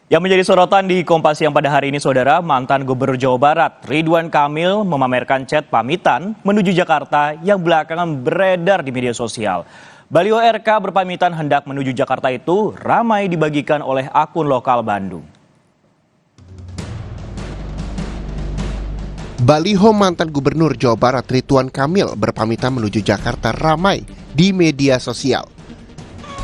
Yang menjadi sorotan di Kompas Siang pada hari ini, Saudara, mantan Gubernur Jawa Barat Ridwan Kamil memamerkan chat pamitan menuju Jakarta yang belakangan beredar di media sosial. Baliho RK berpamitan hendak menuju Jakarta itu ramai dibagikan oleh akun lokal Bandung. Baliho mantan Gubernur Jawa Barat Ridwan Kamil berpamitan menuju Jakarta ramai di media sosial.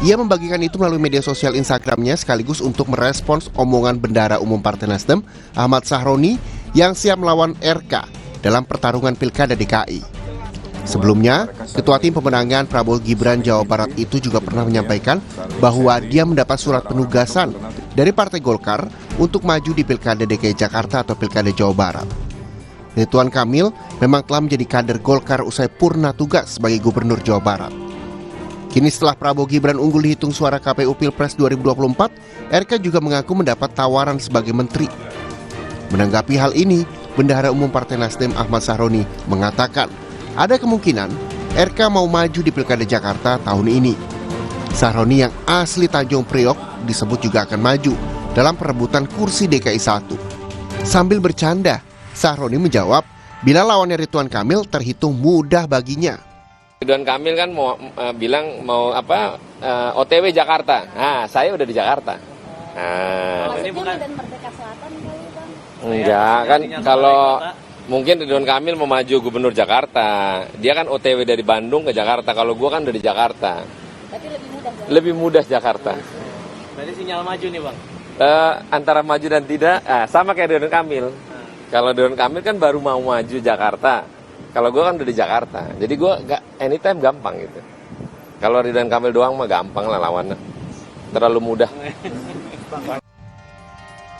Ia membagikan itu melalui media sosial Instagramnya sekaligus untuk merespons omongan Bendahara Umum Partai Nasdem Ahmad Sahroni yang siap melawan RK dalam pertarungan Pilkada DKI. Sebelumnya, Ketua Tim Pemenangan Prabowo Gibran Jawa Barat itu juga pernah menyampaikan bahwa dia mendapat surat penugasan dari Partai Golkar untuk maju di Pilkada DKI Jakarta atau Pilkada Jawa Barat. Ridwan Kamil memang telah menjadi kader Golkar usai purna tugas sebagai Gubernur Jawa Barat. Kini setelah Prabowo Gibran unggul dihitung suara KPU Pilpres 2024, RK juga mengaku mendapat tawaran sebagai menteri. Menanggapi hal ini, Bendahara Umum Partai Nasdem Ahmad Sahroni mengatakan ada kemungkinan RK mau maju di Pilkada Jakarta tahun ini. Sahroni yang asli Tanjung Priok disebut juga akan maju dalam perebutan kursi DKI 1. Sambil bercanda, Sahroni menjawab bila lawannya Ridwan Kamil terhitung mudah baginya. Ridwan Kamil kan bilang mau OTW Jakarta. Nah, saya udah di Jakarta. Nah, ini bukan dan Merdeka Selatan kali, Bang. Enggak, kan kalau mungkin Ridwan Kamil mau maju Gubernur Jakarta. Dia kan OTW dari Bandung ke Jakarta. Kalau gua kan dari Jakarta. Berarti lebih mudah. Lebih mudah Jakarta. Berarti sinyal maju nih, Bang. Antara maju dan tidak, sama kayak Ridwan Kamil. Kalau Ridwan Kamil kan baru mau maju Jakarta. Kalau gue kan udah di Jakarta, jadi gue anytime gampang gitu. Kalau Ridwan Kamil doang mah gampang lah lawannya, terlalu mudah.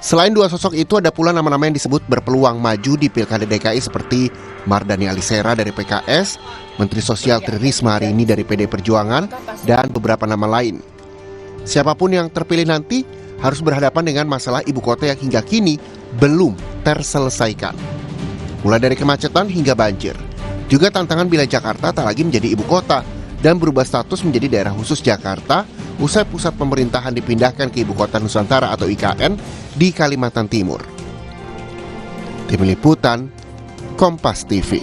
Selain dua sosok itu, ada pula nama-nama yang disebut berpeluang maju di Pilkada DKI seperti Mardhani Alisera dari PKS, Menteri Sosial Tri Risma hari ini dari PD Perjuangan, dan beberapa nama lain. Siapapun yang terpilih nanti harus berhadapan dengan masalah ibu kota yang hingga kini belum terselesaikan. Mulai dari kemacetan hingga banjir. Juga tantangan bila Jakarta tak lagi menjadi ibu kota dan berubah status menjadi daerah khusus Jakarta usai pusat pemerintahan dipindahkan ke Ibu Kota Nusantara atau IKN di Kalimantan Timur. Tim Liputan, Kompas TV.